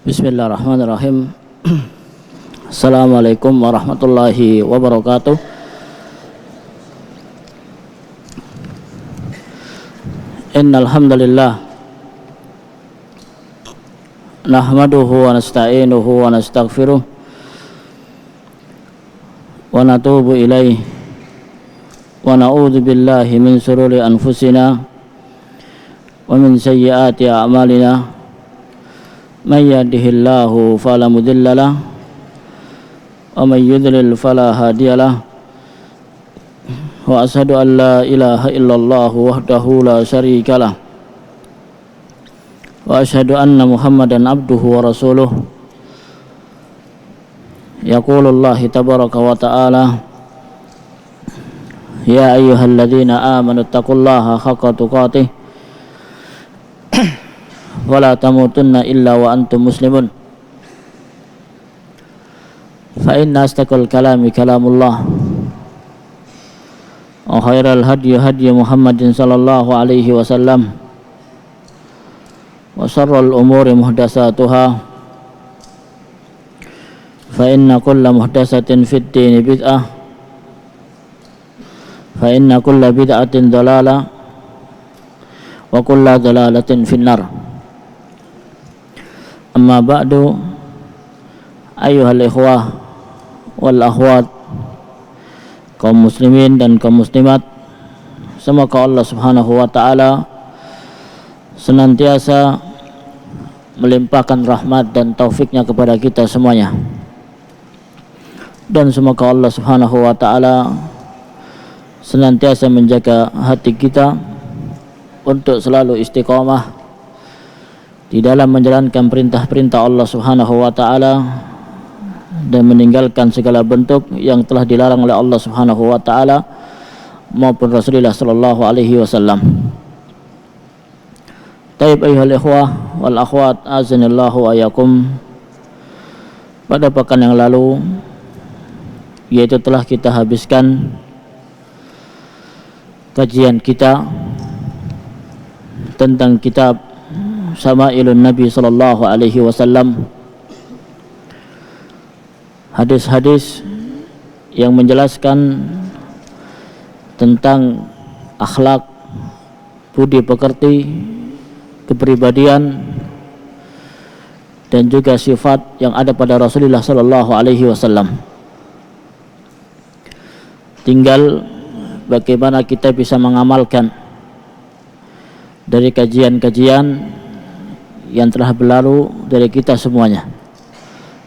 Bismillahirrahmanirrahim. Assalamualaikum warahmatullahi wabarakatuh. Innal hamdalillah nahmaduhu wa nasta'inuhu wa nastaghfiruh wa natubu ilaihi wa na'udzu billahi min shururi anfusina wa min sayyiati a'malina. Man yahdihillahu fala mudilla lahu wa man yudlil fala hadiyalah. Wa asyhadu an la ilaha illallah wahdahu la syarikalah wa asyhadu anna Muhammadan abduhu wa rasuluh. Yaqulullah tabaraka wa ta'ala, ya ayyuhalladzina amanu taqullaha haqqa tuqatih wala tamutunna illa wa antum muslimun. Fa inna astaqal kalami kalamullah wa khairal hadyi hadyi Muhammadin sallallahu alaihi wasallam wa syarrul umuri muhdatsatuha fa inna kulla muhdatsatin fid dini bid'ah fa inna kulla bid'atin dhalalah wa kulla dhalalatin finnar. Amma ba'du, ayyuhal ikhwah wal akhwat, kaum muslimin dan kaum muslimat, semoga Allah subhanahu wa ta'ala senantiasa melimpahkan rahmat dan taufiknya kepada kita semuanya, dan semoga Allah subhanahu wa ta'ala senantiasa menjaga hati kita untuk selalu istiqamah di dalam menjalankan perintah-perintah Allah subhanahu wa ta'ala dan meninggalkan segala bentuk yang telah dilarang oleh Allah subhanahu wa ta'ala maupun Rasulullah sallallahu alaihi wasallam. Taib ayyuhal ikhwah wal akhwat, azanillahu wa ayakum. Pada pekan yang lalu, yaitu telah kita habiskan kajian kita tentang kitab Syama'ilun Nabi sallallahu alaihi wasallam, hadis-hadis yang menjelaskan tentang akhlak, budi pekerti, kepribadian dan juga sifat yang ada pada Rasulullah sallallahu alaihi wasallam. Tinggal bagaimana kita bisa mengamalkan dari kajian-kajian yang telah berlalu dari kita semuanya.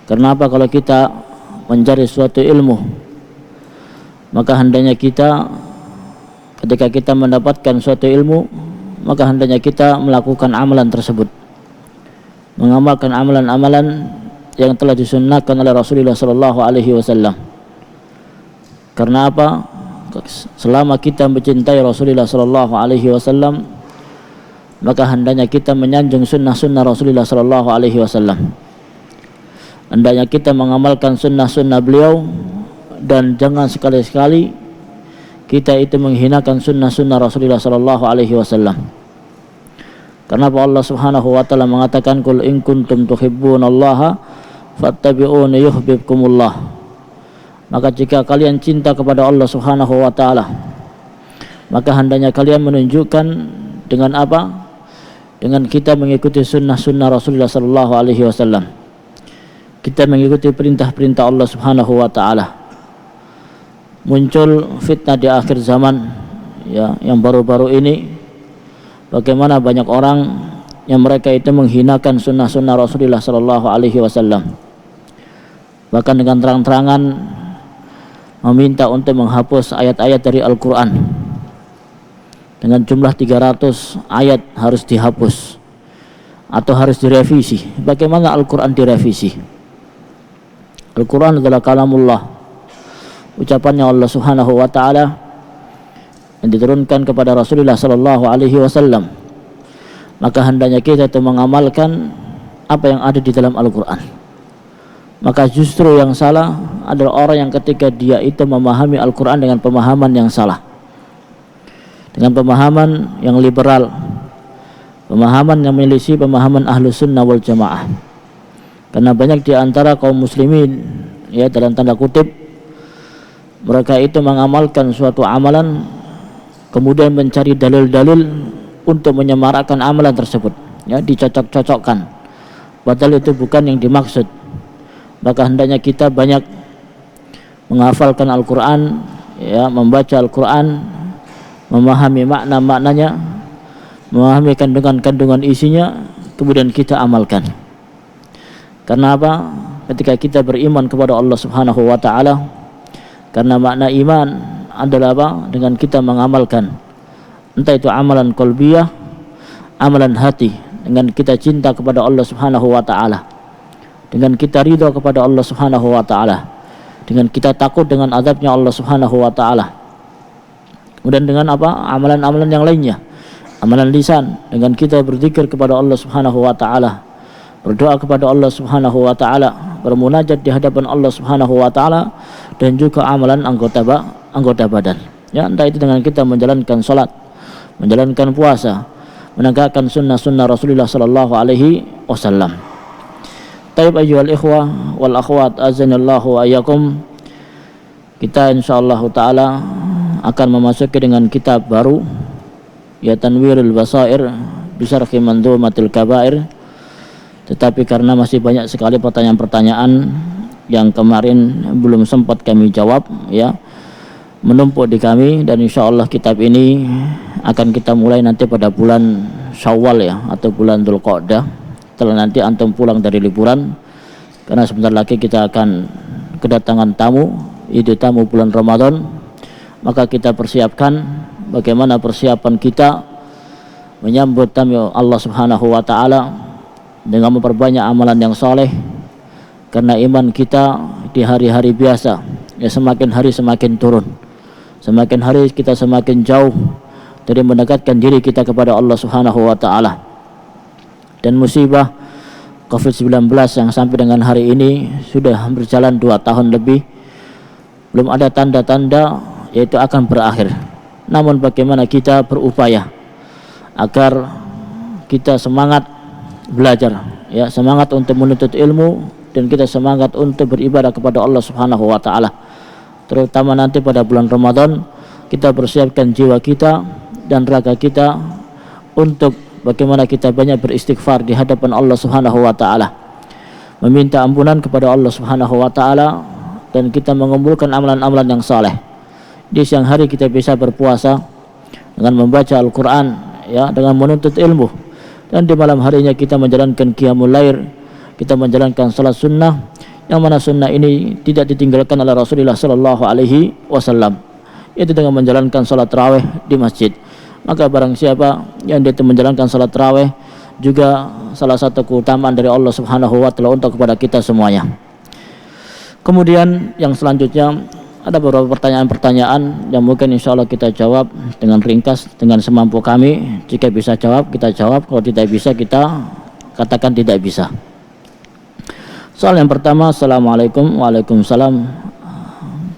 Kenapa? Kalau kita mencari suatu ilmu, maka hendaknya kita, ketika kita mendapatkan suatu ilmu, maka hendaknya kita melakukan amalan tersebut, mengamalkan amalan-amalan yang telah disunnahkan oleh Rasulullah sallallahu alaihi wasallam. Karena apa? Selama kita mencintai Rasulullah sallallahu alaihi wasallam, maka hendaknya kita menyanjung sunnah-sunnah Rasulullah sallallahu alaihi wasallam. Hendaknya kita mengamalkan sunnah-sunnah beliau, dan jangan sekali-sekali kita itu menghinakan sunnah-sunnah Rasulullah sallallahu alaihi wasallam. Karena Allah subhanahu wa ta'ala mengatakan, qul in kuntum tuhibbunallaha fattabi'uni yuhibbukumullah. Maka jika kalian cinta kepada Allah subhanahu wa ta'ala, maka hendaknya kalian menunjukkan dengan apa? Dengan kita mengikuti sunnah-sunnah Rasulullah sallallahu alaihi wasallam. Kita mengikuti perintah-perintah Allah subhanahu wa ta'ala. Muncul fitnah di akhir zaman, ya, yang baru-baru ini, bagaimana banyak orang yang mereka itu menghinakan sunnah-sunnah Rasulullah sallallahu alaihi wasallam, bahkan dengan terang-terangan meminta untuk menghapus ayat-ayat dari Al-Quran. Dengan jumlah 300 ayat harus dihapus atau harus direvisi. Bagaimana Al-Quran direvisi? Al-Quran adalah kalamullah, ucapannya Allah subhanahu wa ta'ala yang diturunkan kepada Rasulullah sallallahu alaihi wasallam. Maka hendaknya kita itu mengamalkan apa yang ada di dalam Al-Quran. Maka justru yang salah adalah orang yang ketika dia itu memahami Al-Quran dengan pemahaman yang salah, dengan pemahaman yang liberal, pemahaman yang menyelisih pemahaman ahlu sunnah wal jamaah. Karena banyak di antara kaum muslimin, ya, dalam tanda kutip, mereka itu mengamalkan suatu amalan kemudian mencari dalil-dalil untuk menyemarakkan amalan tersebut, ya, dicocok-cocokkan, padahal itu bukan yang dimaksud. Maka hendaknya kita banyak menghafalkan Al-Quran, ya, membaca Al-Quran, memahami makna-maknanya, memahami kandungan-kandungan isinya, kemudian kita amalkan. Karena apa? Ketika kita beriman kepada Allah Subhanahu wa taala, karena makna iman adalah apa? Dengan kita mengamalkan, entah itu amalan qalbiyah, amalan hati, dengan kita cinta kepada Allah Subhanahu wa taala, dengan kita ridha kepada Allah Subhanahu wa taala, dengan kita takut dengan azabnya Allah Subhanahu wa taala. Kemudian dengan apa? Amalan-amalan yang lainnya, amalan lisan, dengan kita berzikir kepada Allah Subhanahu wa taala, berdoa kepada Allah Subhanahu wa taala, bermunajat di hadapan Allah Subhanahu wa taala, dan juga amalan anggota badan. Ya, entah itu dengan kita menjalankan salat, menjalankan puasa, menegakkan sunnah-sunnah Rasulullah sallallahu alaihi wasallam. Taib ayyuhal ikhwah wal akhwat azanallahu wa iyyakum. Kita insyaallah taala akan memasuki dengan kitab baru, ya, Tanwirul Basair bi Syarhi Mandhumatil Kabair. Tetapi karena masih banyak sekali pertanyaan-pertanyaan yang kemarin belum sempat kami jawab, ya, menumpuk di kami, dan insyaallah kitab ini akan kita mulai nanti pada bulan Syawal, ya, atau bulan Dzulqa'dah, setelah nanti antum pulang dari liburan, karena sebentar lagi kita akan kedatangan tamu, itu tamu bulan Ramadan. Maka kita persiapkan bagaimana persiapan kita menyambut tamu Allah Subhanahu wa taala dengan memperbanyak amalan yang soleh, karena iman kita di hari-hari biasa, ya, semakin hari semakin turun, semakin hari kita semakin jauh dari mendekatkan diri kita kepada Allah Subhanahu wa taala. Dan musibah COVID-19 yang sampai dengan hari ini sudah berjalan 2 tahun lebih, belum ada tanda-tanda yaitu akan berakhir. Namun bagaimana kita berupaya agar kita semangat belajar, ya, semangat untuk menuntut ilmu, dan kita semangat untuk beribadah kepada Allah Subhanahu wa taala. Terutama nanti pada bulan Ramadan, kita persiapkan jiwa kita dan raga kita untuk bagaimana kita banyak beristighfar di hadapan Allah Subhanahu wa taala, meminta ampunan kepada Allah Subhanahu wa taala, dan kita mengumpulkan amalan-amalan yang saleh. Di siang hari kita bisa berpuasa dengan membaca Al-Qur'an, ya, dengan menuntut ilmu, dan di malam harinya kita menjalankan qiyamul lail, kita menjalankan salat sunnah, yang mana sunnah ini tidak ditinggalkan oleh Rasulullah sallallahu alaihi wasallam, yaitu dengan menjalankan salat tarawih di masjid. Maka barang siapa yang dia menjalankan salat tarawih juga salah satu keutamaan dari Allah Subhanahu wa taala untuk kepada kita semuanya. Kemudian yang selanjutnya ada beberapa pertanyaan-pertanyaan yang mungkin insya Allah kita jawab dengan ringkas, dengan semampu kami. Jika bisa jawab, kita jawab. Kalau tidak bisa, kita katakan tidak bisa. Soal yang pertama, Assalamualaikum. Waalaikumsalam.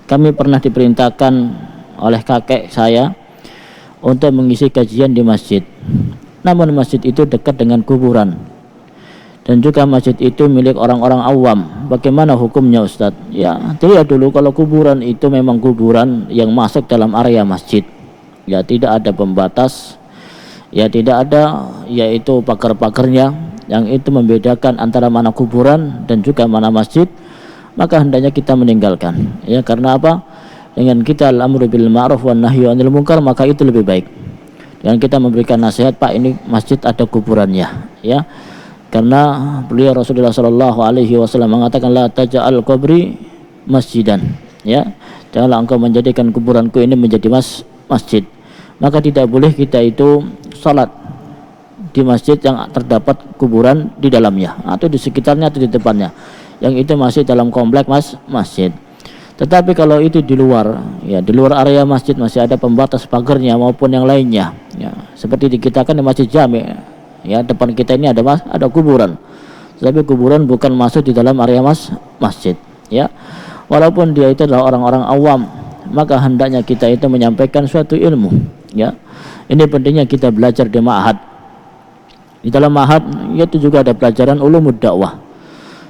Kami pernah diperintahkan oleh kakek saya untuk mengisi kajian di masjid. Namun masjid itu dekat dengan kuburan, dan juga masjid itu milik orang-orang awam. Bagaimana hukumnya, Ustadz? Ya, dilihat dulu, kalau kuburan itu memang kuburan yang masuk dalam area masjid, ya, tidak ada pembatas, ya, tidak ada yaitu pagar-pagarnya yang itu membedakan antara mana kuburan dan juga mana masjid, maka hendaknya kita meninggalkan, ya. Karena apa? Dengan kita al-amru bil ma'ruf wan nahyu 'anil munkar, maka itu lebih baik. Dan kita memberikan nasihat, Pak, ini masjid ada kuburannya, ya. Karena beliau Rasulullah sallallahu alaihi wasallam mengatakan, la taj'al qabri masjidan, ya. Janganlah engkau menjadikan kuburanku ini menjadi masjid. Maka tidak boleh kita itu salat di masjid yang terdapat kuburan di dalamnya, atau di sekitarnya atau di depannya, yang itu masih dalam komplek masjid. Tetapi kalau itu di luar, ya, di luar area masjid, masih ada pembatas pagarnya maupun yang lainnya, ya, seperti di kita kan di Masjid Jami', ya, depan kita ini ada kuburan, tapi kuburan bukan masuk di dalam area masjid, ya. Walaupun dia itu adalah orang-orang awam, maka hendaknya kita itu menyampaikan suatu ilmu, ya. Ini pentingnya kita belajar di ma'had. Di dalam ma'had itu juga ada pelajaran ulumud dakwah,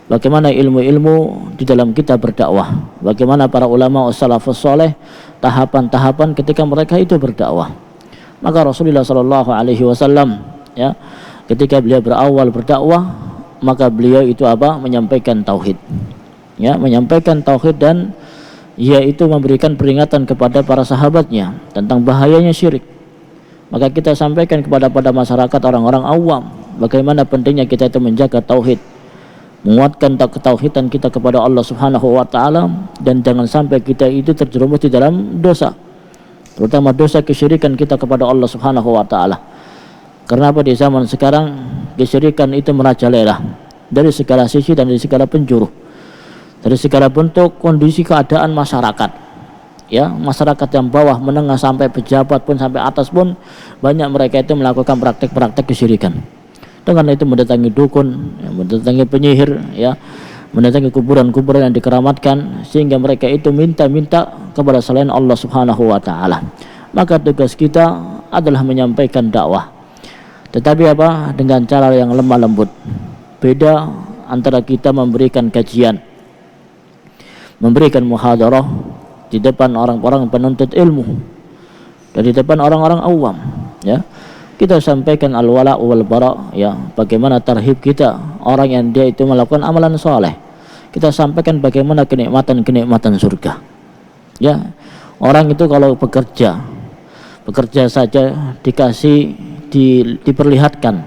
bagaimana ilmu-ilmu di dalam kita berdakwah, bagaimana para ulama salafus saleh tahapan-tahapan ketika mereka itu berdakwah. Maka Rasulullah sallallahu alaihi wasallam ya, ketika beliau berawal berdakwah, maka beliau itu apa? Menyampaikan tauhid. Ya, menyampaikan tauhid, dan yaitu memberikan peringatan kepada para sahabatnya tentang bahayanya syirik. Maka kita sampaikan kepada masyarakat orang-orang awam bagaimana pentingnya kita itu menjaga tauhid, menguatkan ketauhidan kita kepada Allah Subhanahu wa taala, dan jangan sampai kita itu terjerumus di dalam dosa, terutama dosa kesyirikan kita kepada Allah Subhanahu wa taala. Karena apa? Di zaman sekarang kesyirikan itu merajalela dari segala sisi dan dari segala penjuru, dari segala bentuk kondisi keadaan masyarakat. Ya, masyarakat yang bawah, menengah, sampai pejabat pun, sampai atas pun, banyak mereka itu melakukan praktek-praktek kesyirikan. Dengan itu mendatangi dukun, ya, mendatangi penyihir, ya, mendatangi kuburan-kuburan yang dikeramatkan, sehingga mereka itu minta-minta kepada selain Allah Subhanahu wa taala. Maka tugas kita adalah menyampaikan dakwah, tetapi apa? Dengan cara yang lemah lembut. Beda antara kita memberikan kajian, memberikan muhadarah di depan orang-orang penuntut ilmu, dan di depan orang-orang awam, ya. Kita sampaikan al-wala wal bara, ya, bagaimana tarhib kita orang yang dia itu melakukan amalan soleh. Kita sampaikan bagaimana kenikmatan surga. Ya, orang itu kalau bekerja saja dikasih diperlihatkan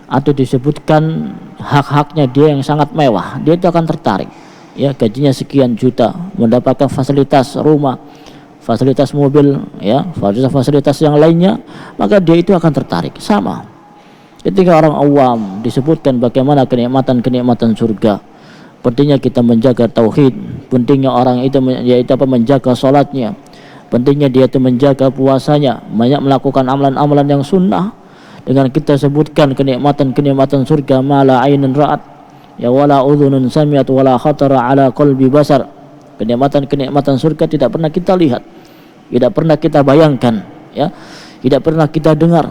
atau disebutkan hak-haknya dia yang sangat mewah, dia itu akan tertarik. Ya, gajinya sekian juta, mendapatkan fasilitas rumah, fasilitas mobil, ya, fasilitas yang lainnya, maka dia itu akan tertarik. Sama ketika orang awam disebutkan bagaimana kenikmatan surga, pentingnya kita menjaga tauhid, pentingnya orang itu yaitu apa? Menjaga sholatnya, pentingnya dia itu menjaga puasanya, banyak melakukan amalan-amalan yang sunnah. Dengan kita sebutkan kenikmatan surga, mala ainun ra'at, ya, wala udhunun sami'at, wala khatara ala qalbi basar. Kenikmatan surga tidak pernah kita lihat, tidak pernah kita bayangkan, ya, tidak pernah kita dengar,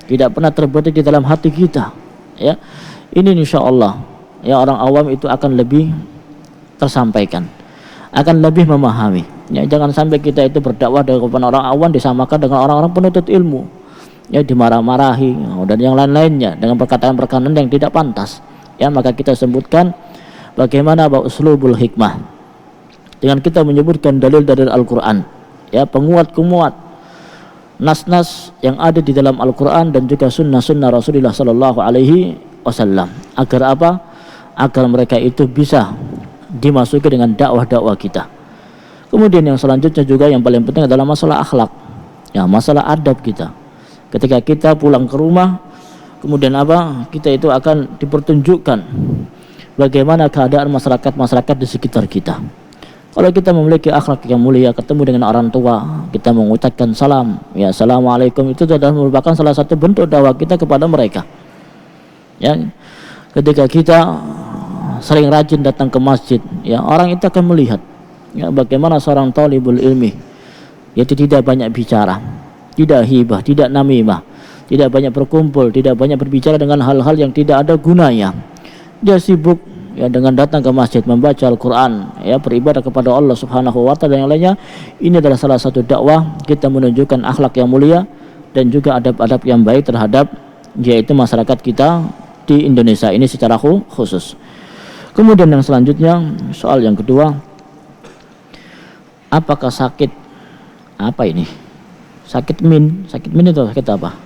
tidak pernah terbetik di dalam hati kita, ya. Ini insyaallah, ya, orang awam itu akan lebih tersampaikan, akan lebih memahami, ya. Jangan sampai kita itu berdakwah kepada orang awam disamakan dengan orang-orang penuntut ilmu, ya, dimarah-marahi dan yang lain-lainnya dengan perkataan-perkataan yang tidak pantas, ya. Maka kita sebutkan bagaimana uslubul hikmah dengan kita menyebutkan dalil-dalil Al-Quran, ya, penguat-penguat nas-nas yang ada di dalam Al-Quran dan juga sunnah-sunnah Rasulullah Sallallahu Alaihi Wasallam, agar apa? Agar mereka itu bisa dimasuki dengan dakwah-dakwah kita. Kemudian yang selanjutnya juga yang paling penting adalah masalah akhlak, ya, masalah adab kita. Ketika kita pulang ke rumah, kemudian apa? Kita itu akan dipertunjukkan bagaimana keadaan masyarakat di sekitar kita. Kalau kita memiliki akhlak yang mulia, ketemu dengan orang tua, kita mengucapkan salam, ya, assalamualaikum, itu adalah merupakan salah satu bentuk dakwah kita kepada mereka. Ya, ketika kita sering rajin datang ke masjid, ya, orang itu akan melihat, ya, bagaimana seorang talibul ilmi, yaitu tidak banyak bicara, tidak hibah, tidak namimah, tidak banyak berkumpul, tidak banyak berbicara dengan hal-hal yang tidak ada gunanya. Dia sibuk, ya, dengan datang ke masjid, membaca Al-Quran, ya, beribadah kepada Allah Subhanahu wa taala dan yang lainnya. Ini adalah salah satu dakwah kita menunjukkan akhlak yang mulia dan juga adab-adab yang baik terhadap yaitu masyarakat kita di Indonesia ini secara khusus. Kemudian yang selanjutnya, soal yang kedua, apakah sakit apa ini? Sakit min itu sakit apa?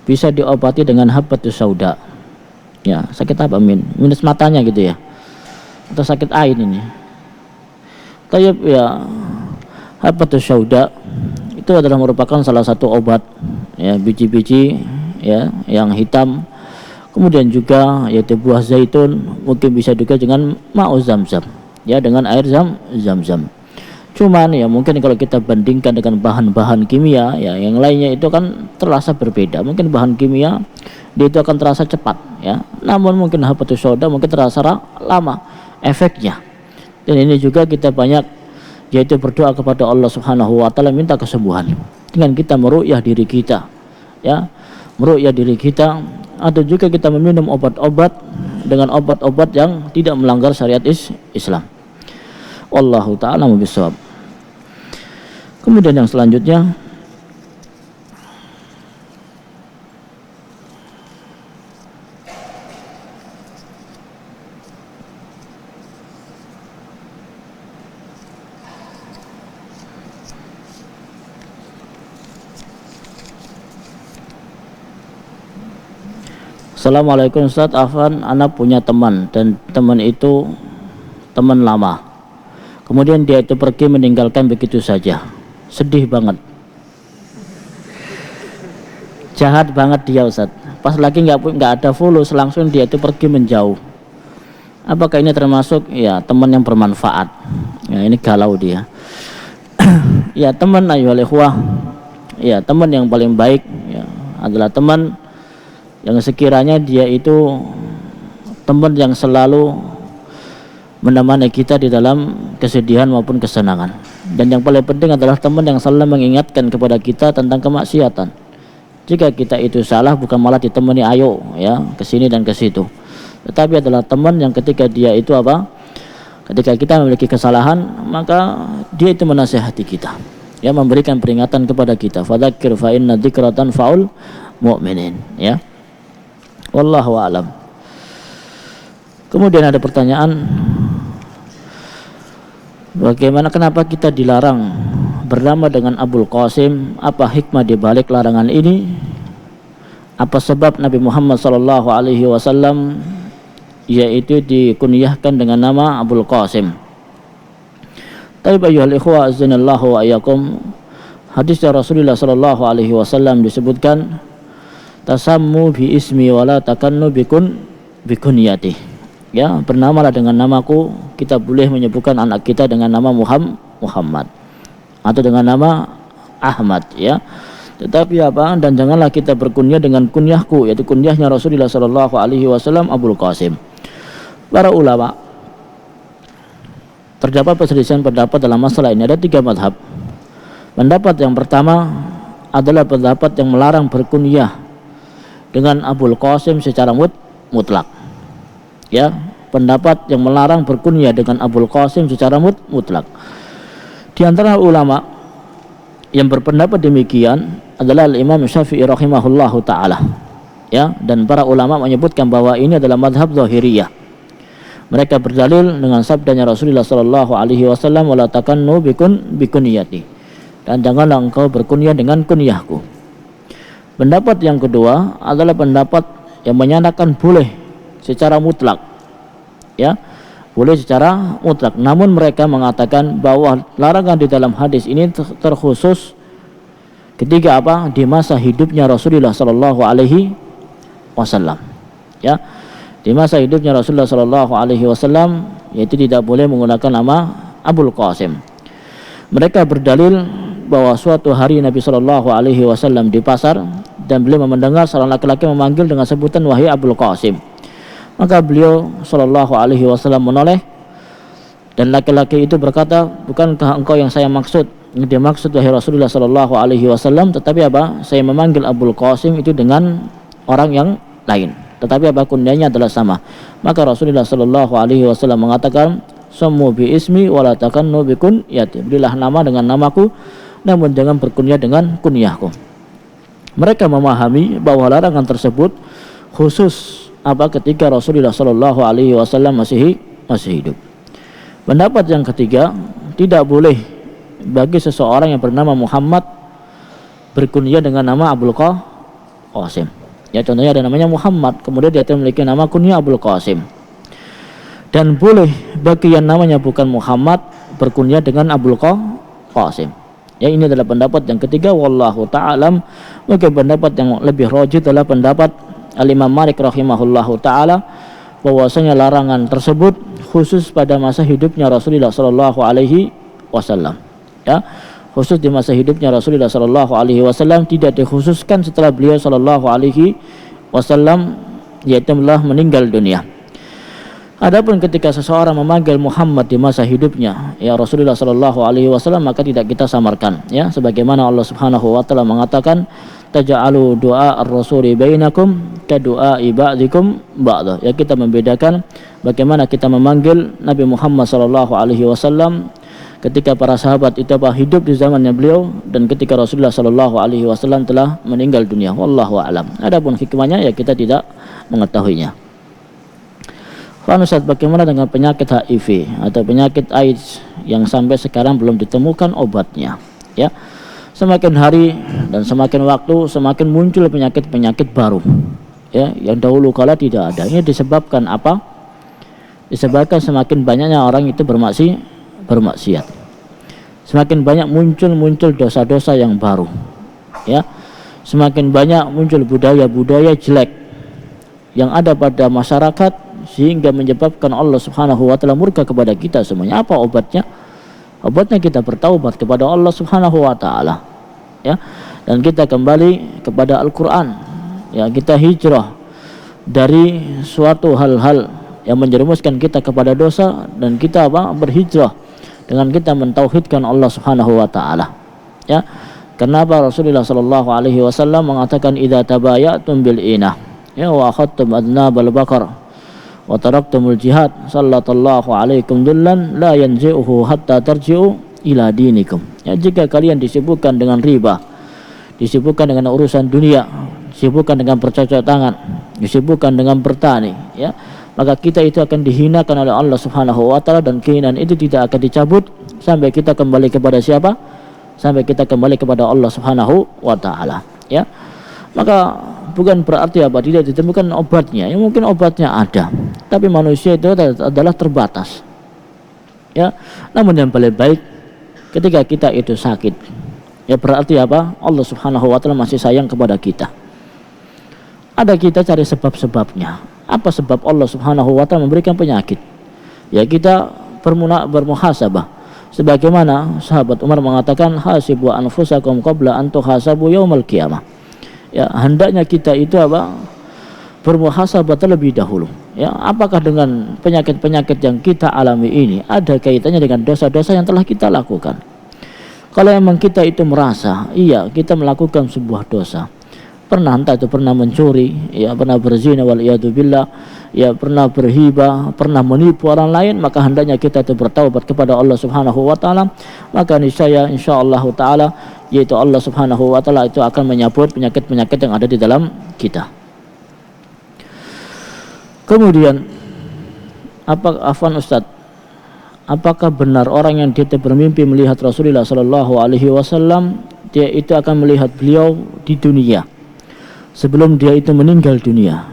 Bisa diobati dengan habbatus sauda. Ya, sakit apa minus matanya gitu, ya, atau sakit ain ini. Tayyib, ya, habbatus sauda itu adalah merupakan salah satu obat, ya, biji-biji, ya, yang hitam. Kemudian juga yaitu buah zaitun, mungkin bisa juga dengan ma'u zamzam, ya, dengan air zam-zam. Cuman ya mungkin kalau kita bandingkan dengan bahan-bahan kimia, ya, yang lainnya itu kan terasa berbeda. Mungkin bahan kimia dia itu akan terasa cepat, ya, namun mungkin habbatus sauda mungkin terasa lama efeknya. Dan ini juga kita banyak yaitu berdoa kepada Allah Subhanahu wa taala minta kesembuhan dengan kita meruqyah diri kita, ya, meruqyah diri kita, atau juga kita meminum obat-obat dengan obat-obat yang tidak melanggar syariat Islam. Wallahu ta'ala bishawab. Kemudian yang selanjutnya, Assalamualaikum Ustaz, Afan, anak punya teman dan teman itu teman lama. Kemudian dia itu pergi meninggalkan begitu saja. Sedih banget. Jahat banget dia Ustaz. Pas lagi nggak ada fulus, langsung dia itu pergi menjauh. Apakah ini termasuk ya teman yang bermanfaat? Ya, ini galau dia. Ya teman ayyuhal ikhwah. Ya teman yang paling baik ya, adalah teman yang sekiranya dia itu teman yang selalu menemani kita di dalam kesedihan maupun kesenangan. Dan yang paling penting adalah teman yang selalu mengingatkan kepada kita tentang kemaksiatan. Jika kita itu salah, bukan malah ditemani ayo ya ke sini dan ke situ, tetapi adalah teman yang ketika dia itu ketika kita memiliki kesalahan, maka dia itu menasihati kita, ya, memberikan peringatan kepada kita. Fadzakir fa inna dzikra tanfa'ul mu'minin, ya. Wallahu a'lam. Kemudian ada pertanyaan, bagaimana kenapa kita dilarang bernama dengan Abul Qasim? Apa hikmah di balik larangan ini? Apa sebab Nabi Muhammad SAW yaitu dikunyahkan dengan nama Abul Qasim? Taib ayyuhal ikhwa azzanallahu wa ayyakum. Hadis dari Rasulullah SAW disebutkan, tasammu bi ismi wala takannu bikunyati. Ya, bernamalah dengan namaku. Kita boleh menyebutkan anak kita dengan nama Muhammad atau dengan nama Ahmad, ya. Tetapi dan janganlah kita berkunyah dengan kunyahku, yaitu kunyahnya Rasulullah SAW Abul Qasim. Para ulama terdapat perselisihan pendapat dalam masalah ini. Ada 3 mazhab. Pendapat yang pertama adalah pendapat yang melarang berkunyah dengan Abul Qasim secara mutlak, ya, pendapat yang melarang berkunyah dengan Abul Qasim secara mutlak. Di antara ulama yang berpendapat demikian adalah Imam Syafi'i rahimahullahu taala, ya, dan para ulama menyebutkan bahwa ini adalah madhab zahiriyah. Mereka berdalil dengan sabdanya Rasulullah SAW, wala takannu bikunyati, dan janganlah engkau berkunyah dengan kunyahku. Pendapat yang kedua adalah pendapat yang menyatakan boleh secara mutlak, ya, boleh secara mutlak. Namun mereka mengatakan bahwa larangan di dalam hadis ini terkhusus ketika di masa hidupnya Rasulullah SAW, ya, di masa hidupnya Rasulullah SAW, yaitu tidak boleh menggunakan nama Abul Qasim. Mereka berdalil bahwa suatu hari Nabi SAW di pasar dan beliau mendengar seorang laki-laki memanggil dengan sebutan wahai Abul Qasim. Maka beliau SAW menoleh, dan laki-laki itu berkata, bukankah engkau yang saya maksud? Dia maksud wahai Rasulullah SAW, tetapi saya memanggil Abul Qasim itu dengan orang yang lain, tetapi kunyahnya adalah sama. Maka Rasulullah SAW mengatakan, sammu bi ismi wala takannu bikunyati, berilah nama dengan namaku, namun jangan berkunyah dengan kunyahku. Mereka memahami bahwa larangan tersebut khusus ketika Rasulullah SAW masih hidup. Pendapat yang ketiga, tidak boleh bagi seseorang yang bernama Muhammad berkunyah dengan nama Abul Qasim. Ya, contohnya ada namanya Muhammad, kemudian dia memiliki nama kunyah Abul Qasim. Dan boleh bagi yang namanya bukan Muhammad berkunyah dengan Abul Qasim. Ya, ini adalah pendapat yang ketiga, wallahu ta'alam. Maka pendapat yang lebih rajih adalah pendapat Al-Imam Malik rahimahullahu ta'ala, bahwasanya larangan tersebut khusus pada masa hidupnya Rasulullah SAW, ya, khusus di masa hidupnya Rasulullah SAW, tidak dikhususkan setelah beliau SAW yaitu telah meninggal dunia. Adapun ketika seseorang memanggil Muhammad di masa hidupnya, ya, Rasulullah SAW, maka tidak kita samarkan, ya, sebagaimana Allah Subhanahu wa taala mengatakan, taj'alu du'a ar-rasuli bainakum ka du'ai ba'dikum ba'da. Ya, kita membedakan bagaimana kita memanggil Nabi Muhammad sallallahu alaihi wasallam ketika para sahabat itu hidup di zamannya beliau dan ketika Rasulullah sallallahu alaihi wasallam telah meninggal dunia. Wallahu a'lam. Adapun hikmahnya ya kita tidak mengetahuinya. Ustaz, bagaimana dengan penyakit HIV atau penyakit AIDS yang sampai sekarang belum ditemukan obatnya? Ya, semakin hari dan semakin waktu semakin muncul penyakit-penyakit baru. Ya, yang dahulu kala tidak ada. Ini disebabkan apa? Disebabkan semakin banyaknya orang itu bermaksiat. Semakin banyak muncul dosa-dosa yang baru. Ya, semakin banyak muncul budaya-budaya jelek yang ada pada masyarakat sehingga menyebabkan Allah Subhanahu wa taala murka kepada kita semuanya. Apa obatnya? Obatnya kita bertaubat kepada Allah Subhanahu wa taala. Ya. Dan kita kembali kepada Al-Qur'an. Ya, kita hijrah dari suatu hal-hal yang menjerumuskan kita kepada dosa dan kita berhijrah dengan kita mentauhidkan Allah Subhanahu wa taala. Ya. Kenapa Rasulullah sallallahu alaihi wasallam mengatakan idza tabayatum bil inah ya wa akhadtum adnabal baqar wa taraktumul jihad sallallahu alaikum dullan la yanzi'uhu hatta tarji'u ila dinikum. Ya, jika kalian disibukkan dengan riba, disibukkan dengan urusan dunia, disibukkan dengan bercocok tangan, disibukkan dengan bertani, ya, maka kita itu akan dihinakan oleh Allah Subhanahu wa taala dan kehinaan itu tidak akan dicabut sampai kita kembali kepada siapa? Sampai kita kembali kepada Allah Subhanahu wa taala, ya. Maka bukan berarti tidak ditemukan obatnya. Ya, mungkin obatnya ada, tapi manusia itu adalah terbatas. Ya, namun yang paling baik ketika kita itu sakit, ya berarti Allah Subhanahu wa taala masih sayang kepada kita. Ada kita cari sebab-sebabnya. Apa sebab Allah Subhanahu wa taala memberikan penyakit? Ya, kita bermuhasabah. Sebagaimana sahabat Umar mengatakan, hasibu anfusakum qabla an tuhasabu yaumal qiyamah. Ya, hendaknya kita itu bermuhasabah terlebih dahulu. Ya, apakah dengan penyakit-penyakit yang kita alami ini ada kaitannya dengan dosa-dosa yang telah kita lakukan? Kalau memang kita itu merasa iya kita melakukan sebuah dosa, pernah entah itu pernah mencuri, ya pernah berzina wal iyadu billah, ya pernah berhibah, pernah menipu orang lain, maka hendaknya kita itu bertaubat kepada Allah Subhanahu wa taala. Maka niscaya insyaallah taala yaitu Allah Subhanahu wa taala itu akan menyabut penyakit-penyakit yang ada di dalam kita. Kemudian apakah benar orang yang dia bermimpi melihat Rasulullah sallallahu alaihi wasallam dia itu akan melihat beliau di dunia sebelum dia itu meninggal dunia?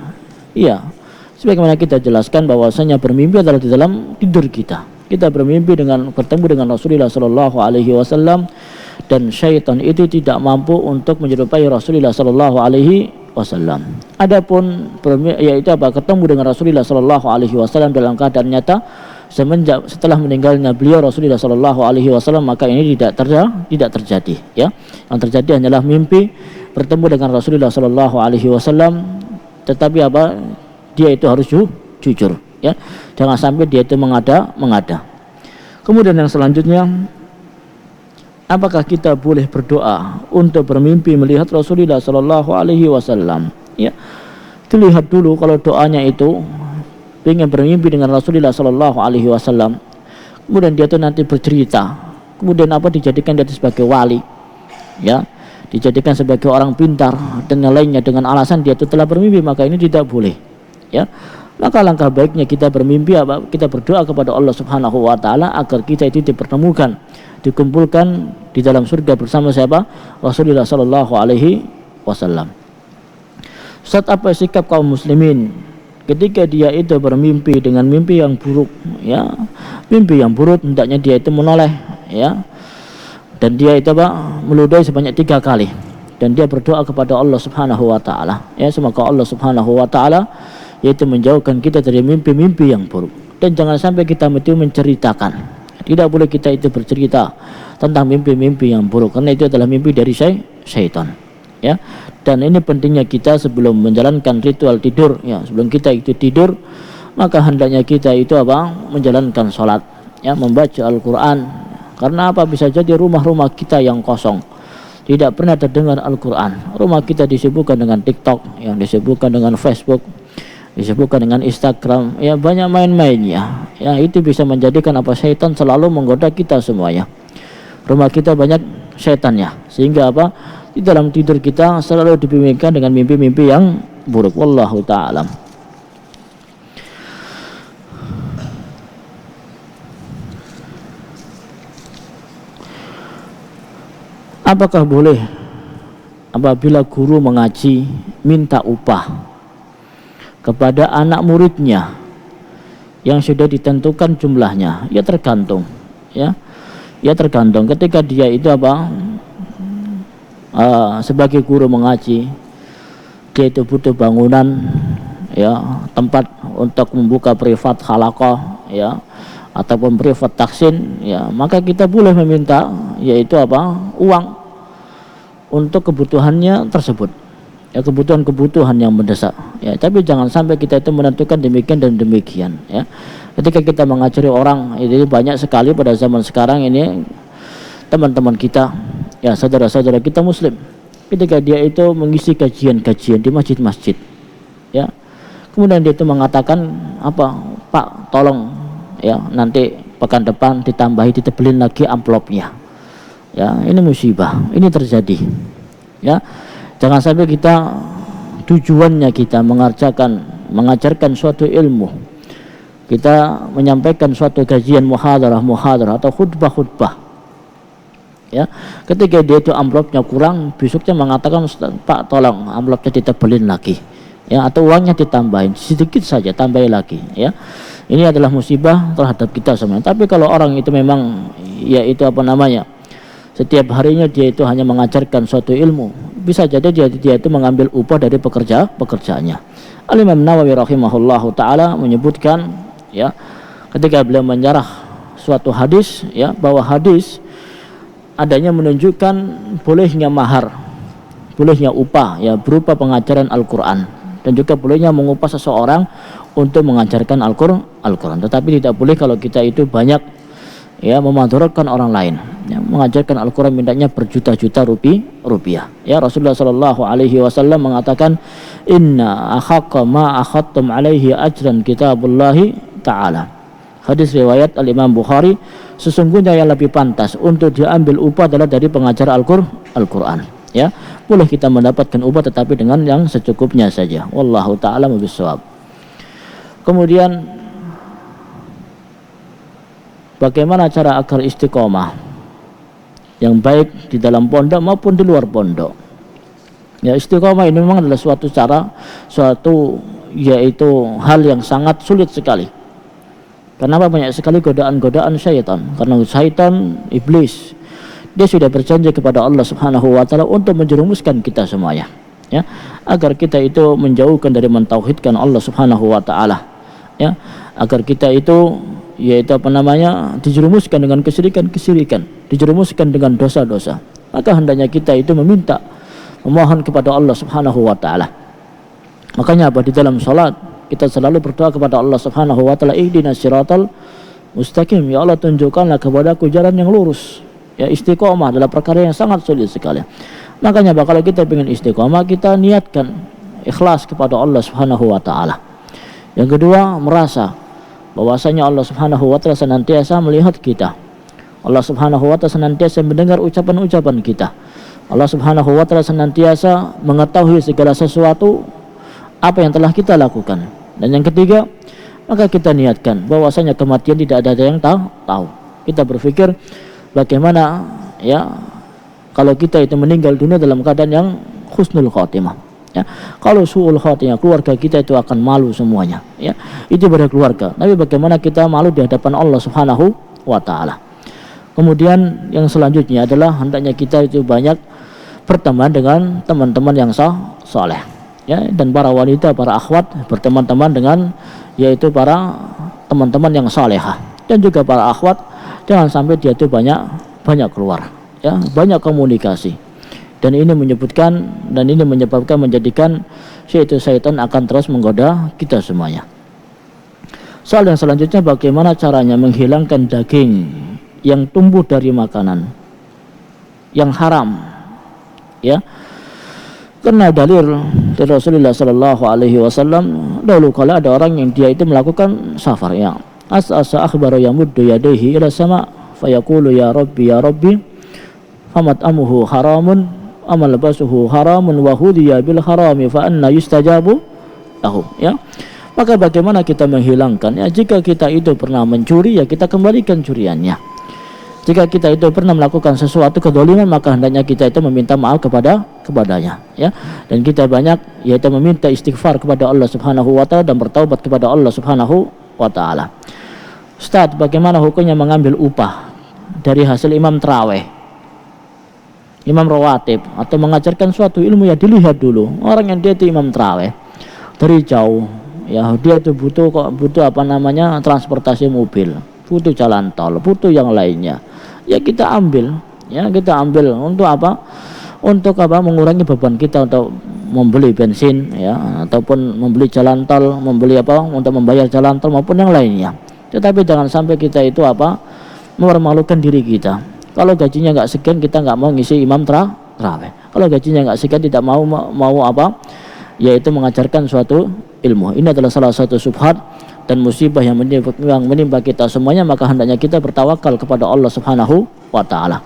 Iya, sebagaimana kita jelaskan bahwasanya bermimpi adalah di dalam tidur kita. Kita bermimpi bertemu dengan Rasulullah sallallahu alaihi wasallam dan syaitan itu tidak mampu untuk menyerupai Rasulullah sallallahu alaihi wasallam. Adapun ketemu dengan Rasulullah sallallahu alaihi wasallam dalam keadaan nyata setelah meninggalnya beliau Rasulullah sallallahu alaihi wasallam, maka ini tidak terjadi, ya. Yang terjadi hanyalah mimpi bertemu dengan Rasulullah sallallahu alaihi wasallam, tetapi dia itu harus jujur, ya. Jangan sampai dia itu mengada. Kemudian yang selanjutnya, apakah kita boleh berdoa untuk bermimpi melihat Rasulullah sallallahu alaihi wasallam? Ya. Dilihat dulu kalau doanya itu ingin bermimpi dengan Rasulullah sallallahu alaihi wasallam. Kemudian dia itu nanti bercerita. Kemudian dijadikan dia sebagai wali. Ya. Dijadikan sebagai orang pintar dan yang lainnya dengan alasan dia itu telah bermimpi, maka ini tidak boleh. Ya. Maka langkah baiknya kita bermimpi kita berdoa kepada Allah Subhanahu wa taala agar kita itu dipertemukan, dikumpulkan di dalam surga bersama siapa? Rasulullah sallallahu alaihi wasallam. Ustaz, apa sikap kaum muslimin ketika dia itu bermimpi dengan mimpi yang buruk, ya? Mimpi yang buruk hendaknya dia itu menoleh, ya. Dan dia itu meludahi sebanyak 3 kali dan dia berdoa kepada Allah Subhanahu wa taala, ya, semoga Allah Subhanahu wa taala yaitu menjauhkan kita dari mimpi-mimpi yang buruk. Dan jangan sampai kita itu menceritakan. Tidak boleh kita itu bercerita tentang mimpi-mimpi yang buruk, karena itu adalah mimpi dari syaitan, ya. Dan ini pentingnya kita sebelum menjalankan ritual tidur, ya, sebelum kita itu tidur, maka hendaknya kita itu menjalankan sholat, ya, membaca Al-Quran. Karena bisa jadi rumah-rumah kita yang kosong tidak pernah terdengar Al-Quran. Rumah kita disibukkan dengan TikTok, yang disibukkan dengan Facebook, disibukkan dengan Instagram, ya banyak main-mainnya. Ya itu bisa menjadikan apa, syaitan selalu menggoda kita semuanya. Rumah kita banyak syaitannya, sehingga apa, di dalam tidur kita selalu dibimbingkan dengan mimpi-mimpi yang buruk. Wallahu ta'ala. Apakah boleh apabila guru mengaji minta upah kepada anak muridnya yang sudah ditentukan jumlahnya? Ya tergantung, ya tergantung. Ketika dia itu apa, sebagai guru mengaji, dia itu butuh bangunan, ya tempat untuk membuka privat halaqah, ya ataupun privat taksin, ya maka kita boleh meminta yaitu apa, uang untuk kebutuhannya tersebut, ya kebutuhan yang mendesak, ya tapi jangan sampai kita itu menentukan demikian dan demikian, ya. Ketika kita mengajari orang, itu banyak sekali pada zaman sekarang ini teman-teman kita, ya saudara-saudara kita muslim, ketika dia itu mengisi kajian-kajian di masjid-masjid, ya kemudian dia itu mengatakan apa, Pak tolong ya nanti pekan depan ditambahi, ditebelin lagi amplopnya. Ya ini musibah, ini terjadi, ya jangan sampai kita tujuannya kita mengajarkan suatu ilmu, kita menyampaikan suatu kajian muhadarah atau khutbah, ya ketika dia itu amplopnya kurang, besoknya mengatakan Pak tolong amplopnya ditebelin lagi, ya atau uangnya ditambahin sedikit saja, tambahin lagi, ya ini adalah musibah terhadap kita semuanya. Tapi kalau orang itu memang ya itu apa namanya, setiap harinya dia itu hanya mengajarkan suatu ilmu, bisa jadi dia itu mengambil upah dari pekerjaannya. Al-Imam Nawawi rahimahullahu taala menyebutkan, ya ketika beliau menyarah suatu hadis, ya bahwa hadis adanya menunjukkan bolehnya mahar, bolehnya upah, ya berupa pengajaran Al-Quran, dan juga bolehnya mengupah seseorang untuk mengajarkan Al-Quran. Tetapi tidak boleh kalau kita itu banyak ya memadharatkan orang lain, ya, mengajarkan Al-Quran mintanya berjuta-juta rupiah. Ya Rasulullah Shallallahu Alaihi Wasallam mengatakan, Inna akhaqqa ma akhadtum alaihi ajran kitabullahi ta'ala. Hadis riwayat Al-Imam Bukhari, sesungguhnya yang lebih pantas untuk diambil upah adalah dari pengajar Al-Quran. Ya, boleh kita mendapatkan upah tetapi dengan yang secukupnya saja. Wallahu ta'ala bishawab. Kemudian bagaimana cara agar istiqomah yang baik di dalam pondok maupun di luar pondok? Ya istiqomah ini memang adalah suatu yaitu hal yang sangat sulit sekali. Kenapa? Banyak sekali godaan-godaan syaitan. Karena syaitan, iblis, dia sudah berjanji kepada Allah Subhanahu wa taala untuk menjerumuskan kita semuanya, ya, agar kita itu menjauhkan dari mentauhidkan Allah Subhanahu wa taala, ya, agar kita itu yaitu apa namanya, dijerumuskan dengan kesyirikan, dijerumuskan dengan dosa-dosa. Maka hendaknya kita itu memohon kepada Allah Subhanahu wa taala. Makanya apa, di dalam salat kita selalu berdoa kepada Allah Subhanahu wa taala, ihdinas siratal mustaqim, ya Allah tunjukkanlah kepadaku jalan yang lurus. Ya istiqomah adalah perkara yang sangat sulit sekali. Makanya kalau kita ingin istiqomah, kita niatkan ikhlas kepada Allah Subhanahu wa taala. Yang kedua, merasa bahwasanya Allah Subhanahu wa taala senantiasa melihat kita. Allah Subhanahu wa taala senantiasa mendengar ucapan-ucapan kita. Allah Subhanahu wa taala senantiasa mengetahui segala sesuatu apa yang telah kita lakukan. Dan yang ketiga, maka kita niatkan bahwasanya kematian tidak ada yang tahu. Kita berpikir bagaimana ya kalau kita itu meninggal dunia dalam keadaan yang husnul khotimah, ya. Kalau su'ul khotimah, keluarga kita itu akan malu semuanya, ya. Itu pada keluarga. Tapi bagaimana kita malu di hadapan Allah Subhanahu wa taala. Kemudian yang selanjutnya adalah hendaknya kita itu banyak berteman dengan teman-teman yang saleh, ya, dan para wanita, para akhwat berteman-teman dengan yaitu para teman-teman yang salehah, dan juga para akhwat jangan sampai dia itu banyak keluar, ya, banyak komunikasi. Dan ini menyebabkan menjadikan yaitu syaitan akan terus menggoda kita semuanya. Soal yang selanjutnya, bagaimana caranya menghilangkan daging yang tumbuh dari makanan yang haram ya. Karena dalil dari Rasulullah sallallahu alaihi wasallam, dahulu kala ada orang yang dia itu melakukan safar, ya. As'asa akhbaru yamuddu yadayhi ila sama fayaqulu ya rabbi famat'amuhu haramun amal basuhu haramun wa hudiya bil harami fa anna yustajabu lahu, ya. Maka bagaimana kita menghilangkan, ya, jika kita itu pernah mencuri, ya kita kembalikan curiannya. Jika kita itu pernah melakukan sesuatu kedoliman, maka hendaknya kita itu meminta maaf kepadanya, ya. Dan kita banyak yaitu meminta istighfar kepada Allah Subhanahu wa taala dan bertaubat kepada Allah Subhanahu wa taala. Ustaz, bagaimana hukumnya mengambil upah dari hasil imam tarawih, imam rawatib, atau mengajarkan suatu ilmu? Ya dilihat dulu orang yang dia itu imam tarawih dari jauh, ya, dia itu butuh transportasi mobil, butuh jalan tol, butuh yang lainnya. Ya kita ambil, untuk apa? Untuk apa? Mengurangi beban kita untuk membeli bensin, ya, ataupun membeli jalan tol, untuk membayar jalan tol maupun yang lainnya. Tetapi jangan sampai kita itu mempermalukan diri kita. Kalau gajinya nggak sekian, kita nggak mau ngisi imam tarawih. Kalau gajinya nggak sekian, tidak mau yaitu mengajarkan suatu ilmu. Ini adalah salah satu subhat dan musibah yang menimpa kita semuanya. Maka hendaknya kita bertawakal kepada Allah Subhanahu wa taala,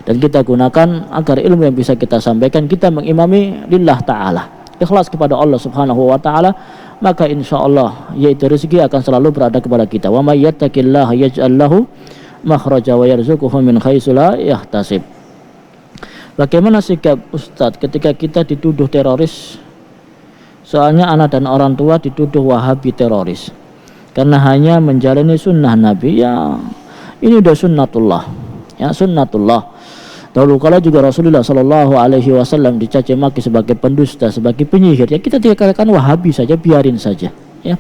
dan kita gunakan agar ilmu yang bisa kita sampaikan kita mengimami lillah taala, ikhlas kepada Allah Subhanahu wa taala. Maka insyaallah yaitu rezeki akan selalu berada kepada kita. Wa may yattaqillaha yaj'al lahu makhraja wa yarzuquhu min haitsu la yahtasib. Bagaimana sikap Ustadz ketika kita dituduh teroris? Soalnya anak dan orang tua dituduh Wahabi teroris karena hanya menjalani sunnah Nabi. Ya ini udah sunnatullah, ya sunnatullah. Dahulu kala juga Rasulullah sallallahu alaihi wasallam dicaci maki sebagai pendusta, sebagai penyihir. Ya kita tidak katakan Wahabi saja, biarin saja, ya.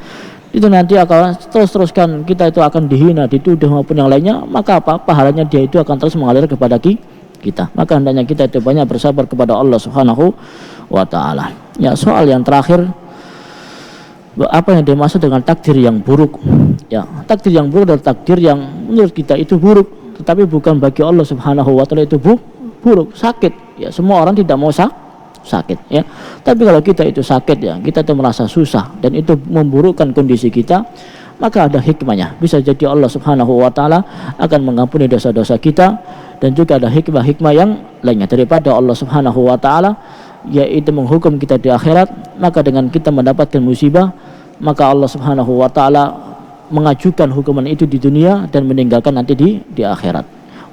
Itu nanti akan terus-teruskan kita itu akan dihina, dituduh maupun yang lainnya. Maka apa? Pahalanya dia itu akan terus mengalir kepada kita. Maka hendaknya kita itu banyak bersabar kepada Allah Subhanahu wa taala. Ya, soal yang terakhir, apa yang dimaksud dengan takdir yang buruk? Ya, takdir yang buruk adalah takdir yang menurut kita itu buruk, tetapi bukan bagi Allah Subhanahu wa taala itu buruk, sakit. Ya, semua orang tidak mau sakit, ya. Tapi kalau kita itu sakit, ya, kita itu merasa susah dan itu memburukkan kondisi kita, maka ada hikmahnya. Bisa jadi Allah Subhanahu wa taala akan mengampuni dosa-dosa kita, dan juga ada hikmah-hikmah yang lainnya daripada Allah Subhanahu wa taala, yaitu menghukum kita di akhirat. Maka dengan kita mendapatkan musibah, maka Allah Subhanahu wa taala mengajukan hukuman itu di dunia dan meninggalkan nanti di akhirat.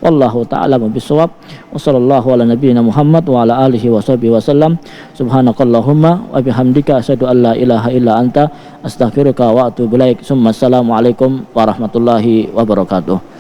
Wallahu ta'ala bisawab. Wa sallallahu ala nabiyyina Muhammad wa ala alihi wa sahbihi wasallam. Subhanakallahumma wa bihamdika asyhadu an la ilaha illa anta astaghfiruka wa atubu ilaik. Assalamualaikum warahmatullahi wabarakatuh.